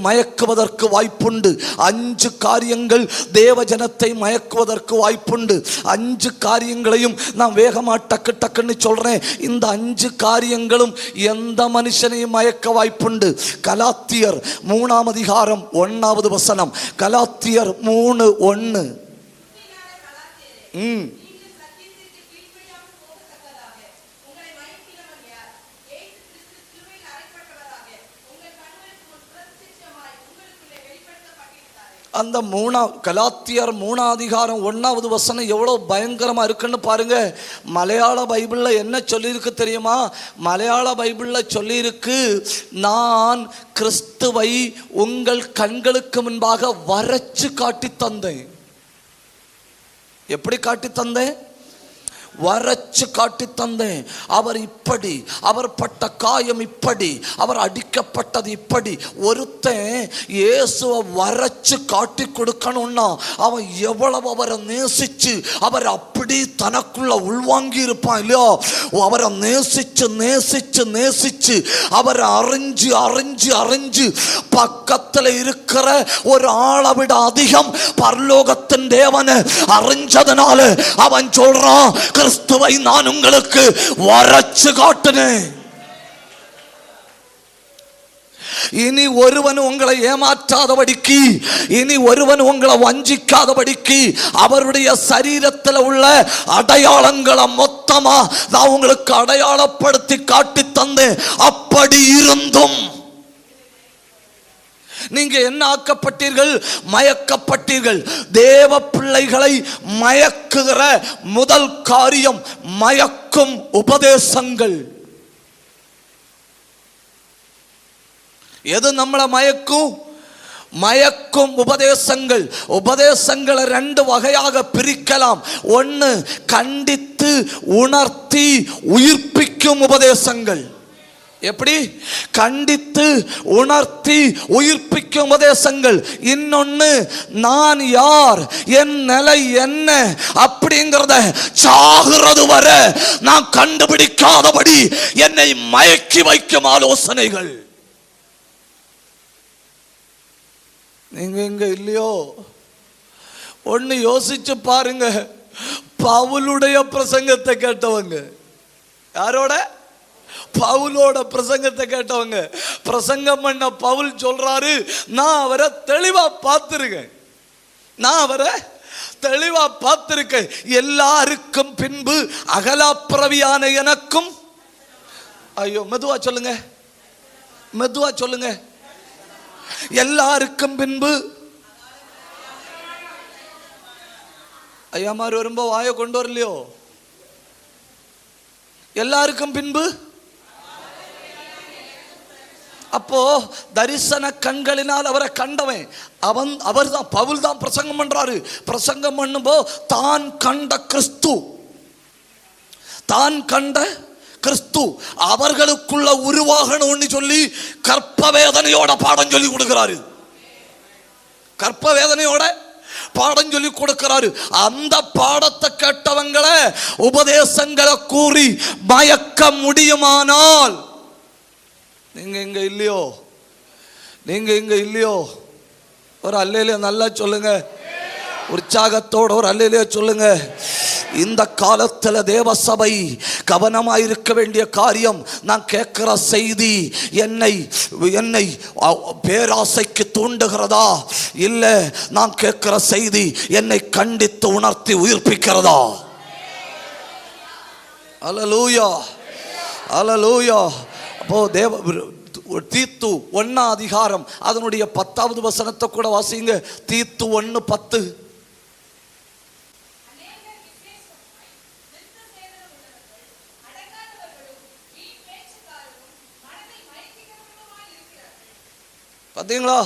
மயக்குவதற்கு வாய்ப்புண்டு. 5 காரியங்கள் தேவஜனத்தை மயக்குவதற்கு வாய்ப்புண்டு. 5 காரியங்களையும் நான் வேகமா டக்கு டக்குன்னு சொல்றேன். இந்த 5 காரியங்களும் எந்த மனுஷனையும் மயக்க வாய்ப்புண்டு. கலாத்தியர் 3ஆம் அதிகாரம் 1வது வசனம். கலாத்தியர் 3:1. அந்த கலாத்தியர் 3ஆம் அதிகாரம் 1வது வசனம் எவ்வளோ பயங்கரமாக இருக்குன்னு பாருங்க. மலையாள பைபிளில் என்ன சொல்லியிருக்கு தெரியுமா? மலையாள பைபிளில் சொல்லியிருக்கு, நான் கிறிஸ்துவை உங்கள் கண்களுக்கு முன்பாக வரைச்சு காட்டி தந்தேன். எப்படி காட்டி தந்தேன்? வரைச்சு காட்டி தந்தேன். அவர் இப்படி, அவர் பட்ட காயம் இப்படி, அவர் அடிக்கப்பட்டது இப்படி. ஒருத்தன் இயேசுவை வரைச்சு காட்டி கொடுக்கணும்னா அவன் எவ்வளவு அவரை நேசிச்சு அவர் அப்படி தனக்குள்ள உள்வாங்கி இருப்பான் இல்லையோ? அவரை நேசிச்சு நேசிச்சு நேசிச்சு அவரை அறிஞ்சு அறிஞ்சு அறிஞ்சு பக்கத்தில் இருக்கிற ஒரு ஆளை விட அதிகம் பரலோகத்தின் தேவனை அறிஞ்சதுனால அவன் சொல்றான், கிறிஸ்துவை நான் உங்களுக்கு வரைச்சு காட்டினேன். இனி ஒருவன் உங்களை ஏமாற்றாதபடிக்கு, இனி ஒருவன் உங்களை வஞ்சிக்காதபடிக்கு அவருடைய சரீரத்தில் உள்ள அடையாளங்களை மொத்தமா நான் உங்களுக்கு அடையாளப்படுத்தி காட்டி தந்தேன். அப்படி இருந்தும் நீங்க என்ன ஆக்கப்பட்டீர்கள்? மயக்கப்பட்டீர்கள். தேவ பிள்ளைகளை மயக்குகிற முதல் காரியம் மயக்கும் உபதேசங்கள். எது நம்மளை மயக்கும்? மயக்கும் உபதேசங்கள். உபதேசங்களை 2 வகையாக பிரிக்கலாம். ஒன்று, கண்டித்து உணர்த்தி உயிர்ப்பிக்கும் உபதேசங்கள். எப்படி? கண்டித்து உணர்த்தி உயிர்ப்பிக்கும் உபதேசங்கள். இன்னொன்னு, நான் யார், என் நிலை என்ன அப்படிங்கிறத சாகிறது வரை நான் கண்டுபிடிக்காதபடி என்னை மயக்கி வைக்கும் ஆலோசனைகள். நீங்க எங்க இல்லையோ? ஒன்னு யோசிச்சு பாருங்க. பவுலுடைய பிரசங்கத்தை கேட்டவங்க யாரோட? பவுலோட பிரசங்கத்தை கேட்டவங்க. பிரசங்கம் பண்ண பவுல் சொல்றாரு, நான் அவரை தெளிவா பார்த்திருக்கேன், நான் அவரை தெளிவா பார்த்திருக்கேன். எல்லாருக்கும் பின்பு அகலாப்பிரவியான எனக்கும், ஐயோ மெதுவா சொல்லுங்க, மெதுவா சொல்லுங்க, எல்லாருக்கும் பின்பு. ஐயா மாதிரி வரும்போ வாயை கொண்டு வரலையோ? எல்லாருக்கும் பின்பு. அப்போ தரிசன கண்களினால் அவரை கண்டவன் அவர் தான், பவுல் தான் பிரசங்கம் பண்றாரு. பிரசங்கம் பண்ணும்போ தான் கண்ட கிறிஸ்து, தான் கண்ட கிறிஸ்து அவர்களுக்குள்ள உருவாகணும்னு சொல்லி கற்ப வேதனையோட பாடம் சொல்லி கொடுக்கிறாரு. கற்ப வேதனையோட பாடம் சொல்லி கொடுக்கிறாரு. அந்த பாடத்தை கேட்டவங்களை உபதேசங்களை கூறி மயக்க முடியுமானால் நீங்க இங்க இல்லையோ? நீங்க இங்க இல்லையோ? ஒரு அல்லேலூயா நல்லா சொல்லுங்க, உற்சாகத்தோட ஒரு அல்லேலூயா சொல்லுங்க. இந்த காலத்தில் தேவ சபை கவனமாயிருக்க வேண்டிய காரியம், நான் கேட்கிற செய்தி என்னை என்னை பேராசைக்கு தூண்டுகிறதா, இல்லை நான் கேட்கிற செய்தி என்னை கண்டித்து உணர்த்தி உயிர்ப்பிக்கிறதா? அல்லேலூயா, அல்லேலூயா. அப்போ தீத்து 1ஆம் அதிகாரம் அதனுடைய 10வது வசனத்தை கூட வாசிங்க. தீத்து 1:10. பார்த்தீங்களா?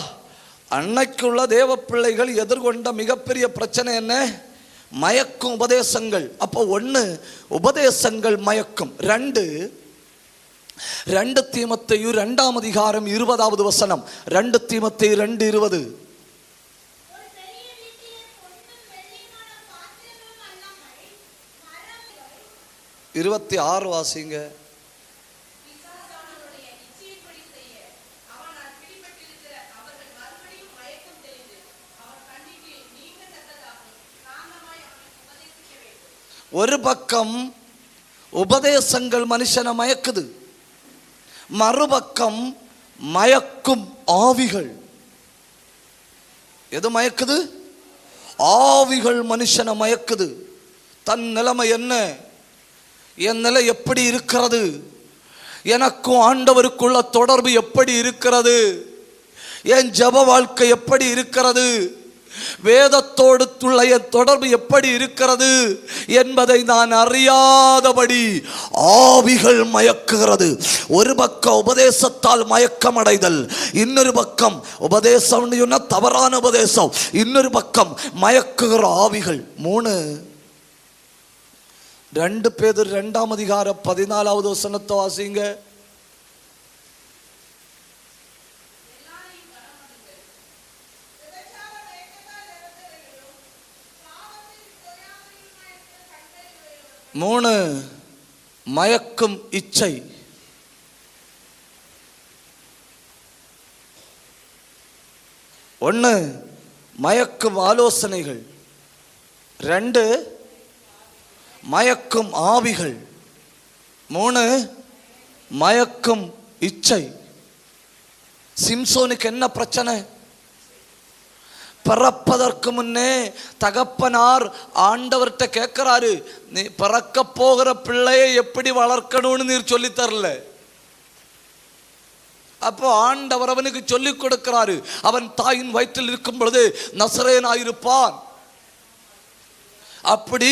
அன்னைக்குள்ள தேவ பிள்ளைகள் எதிர்கொண்ட மிகப்பெரிய பிரச்சனை என்ன? மயக்கும் உபதேசங்கள். அப்போ 1, உபதேசங்கள் மயக்கும். 2 தீமோத்தேயு 2ஆம் அதிகாரம் 20வது வசனம். 2 தீமோத்தேயு 2:20. 26 வாசிங்க. ஒரு பக்கம் உபதேசங்கள் மனுஷனை மயக்குது, மறுபக்கம் மயக்கும் ஆவிகள். எது மயக்குது? ஆவிகள் மனுஷனை மயக்குது. தன் நிலைமை என்ன, என் நிலை எப்படி இருக்கிறது, எனக்கும் ஆண்டவருக்குள்ள தொடர்பு எப்படி இருக்கிறது, என் ஜெப வாழ்க்கை எப்படி இருக்கிறது, வேதத்தோடு உள்ள என் தொடர்பு எப்படி இருக்கிறது என்பதை நான் அறியாதபடி ஆவிகள் மயக்குகிறது. ஒரு பக்கம் உபதேசத்தால் மயக்கமடைதல், இன்னொரு பக்கம் உபதேசம் தவறான உபதேசம், இன்னொரு பக்கம் மயக்குகிற ஆவிகள். 2 பேதுரு 2ஆம் அதிகாரம் 14வது வசனத்தை வாசிங்க. மயக்கும் இச்சை. 1 மயக்கும் ஆலோசனைகள், 2 மயக்கும் ஆவிகள், 3 மயக்கும் இச்சை. சிம்சோனுக்கு என்ன பிரச்சனை? பிறப்பதற்கு முன்னே தகப்பனார் ஆண்டவர்கிட்ட கேட்கிறாரு, நீ பிறக்க போகிற பிள்ளையை எப்படி வளர்க்கணும்னு நீர் சொல்லி தரல. அப்போ ஆண்டவர் அவனுக்கு சொல்லிக் கொடுக்கிறாரு. அவன் தாயின் வயிற்றில் இருக்கும் பொழுது நசரேயனாயிருப்பான். அப்படி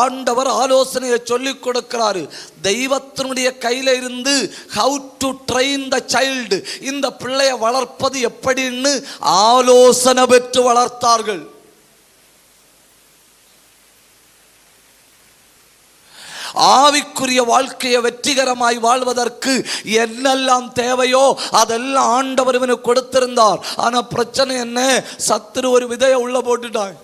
ஆண்டவர் ஆலோசனையை சொல்லிக் கொடுக்கிறாரு. தெய்வத்தினுடைய கையில இருந்து how to train the child, இந்த பிள்ளையை வளர்ப்பது எப்படின்னு ஆலோசனை பெற்று வளர்த்தார்கள். ஆவிக்குரிய வாழ்க்கையை வெற்றிகரமாய் வாழ்வதற்கு என்னெல்லாம் தேவையோ அதெல்லாம் ஆண்டவர் இவனுக்கு கொடுத்திருந்தார். ஆனா பிரச்சனை என்ன? சத்துரு ஒரு விதையை உள்ள போட்டுட்டான்.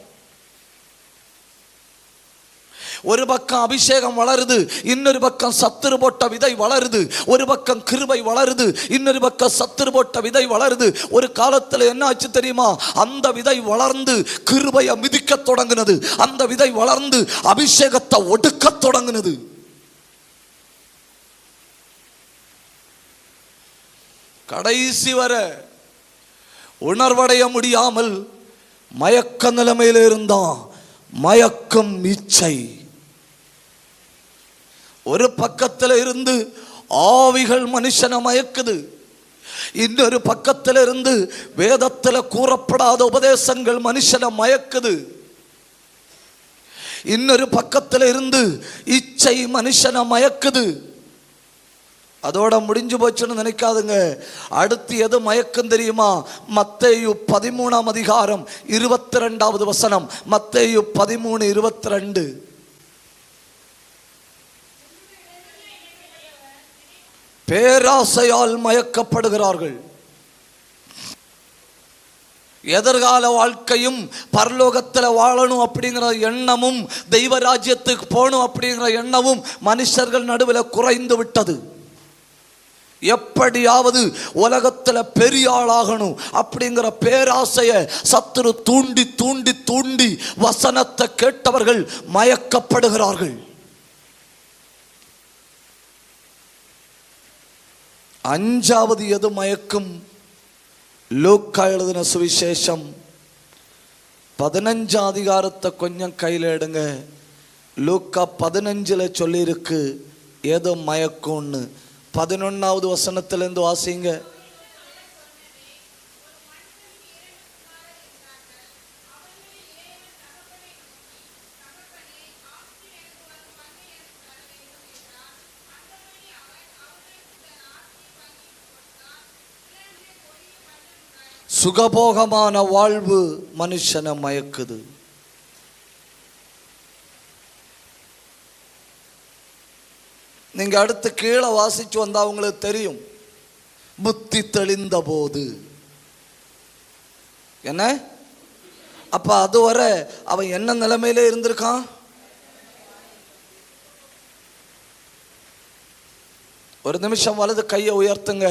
ஒரு பக்கம் அபிஷேகம் வளருது, இன்னொரு பக்கம் சத்துரு போட்ட விதை வளருது. ஒரு பக்கம் கிருபை வளருது, இன்னொரு பக்கம் சத்துரு போட்ட விதை வளருது. ஒரு காலத்தில் என்ன ஆச்சு தெரியுமா? அந்த விதை வளர்ந்து கிருபையை மிதிக்க தொடங்கினது. அந்த விதை வளர்ந்து அபிஷேகத்தை ஒடுக்க தொடங்கினது. கடைசி வரை உணர்வடைய முடியாமல் மயக்க நிலைமையில் இருந்தான். மயக்கம் இச்சை. ஒரு பக்கத்தில் இருந்து ஆவிகள் மனுஷனை மயக்குது, இன்னொரு பக்கத்தில் இருந்து வேதத்தில் கூறப்படாத உபதேசங்கள் மனுஷனை மயக்குது, இன்னொரு பக்கத்தில் இருந்து இச்சை மனுஷனை மயக்குது. அதோட முடிஞ்சு போச்சுன்னு நினைக்காதுங்க. அடுத்து எது மயக்கம் தெரியுமா? மத்தேயு 13ஆம் அதிகாரம் 22வது வசனம். மத்தேயு 13:22. பேராசையால் மயக்கப்படுகிறார்கள். எதிர்கால வாழ்க்கையும் பரலோகத்தில் வாழணும் அப்படிங்கிற எண்ணமும் தெய்வ ராஜ்யத்துக்கு போகணும் அப்படிங்கிற எண்ணமும் மனுஷர்கள் நடுவில் குறைந்து விட்டது. எப்படியாவது உலகத்தில் பெரிய ஆளாகணும் அப்படிங்கிற பேராசையை சத்துரு தூண்டி தூண்டி தூண்டி வசனத்தை கேட்டவர்கள் மயக்கப்படுகிறார்கள். 5வது எது மயக்கும்? லூக்கா எழுதின சுவிசேஷம் 15ஆம் அதிகாரத்தை கொஞ்சம் கையில் எடுங்க. லூக்கா 15ல் சொல்லியிருக்கு ஏதோ மயக்கும்னு. 11வது வசனத்திலிருந்து வாசிங்க. சுகபோகமான வாழ்வு மனுஷனை மயக்குது. நீங்க அடுத்து கீழே வாசிச்சு வந்தா உங்களுக்கு தெரியும். புத்தி தெளிந்த போது என்ன? அப்ப அதுவரை அவன் என்ன நிலைமையில இருந்திருக்கான்? ஒரு நிமிஷம் வலது கையை உயர்த்துங்க.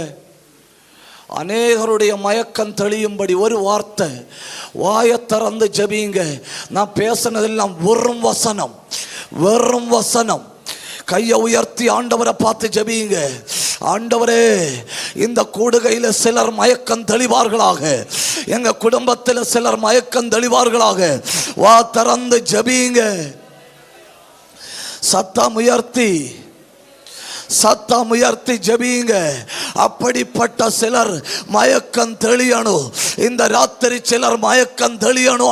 அநேகருடைய மயக்கம் தெளியும்படி ஒரு வார்த்தை வாயை திறந்து ஜெபிங்க. நான் பேசினதெல்லாம் வெறும் வசனம், வெறும் வசனம். கையை உயர்த்தி ஆண்டவரை பார்த்து ஜெபியுங்க. ஆண்டவரே, இந்த கூடுகையில் சிலர் மயக்கம் தெளிவார்களாக, எங்க குடும்பத்தில் சிலர் மயக்கம் தெளிவார்களாக. வா திறந்து ஜெபியுங்க. சத்தம் உயர்த்தி ஜெபியுங்க. அப்படிப்பட்ட சிலர் மயக்கம் தெளியணும். இந்த ராத்திரி சிலர் மயக்கம் தெளியணும்.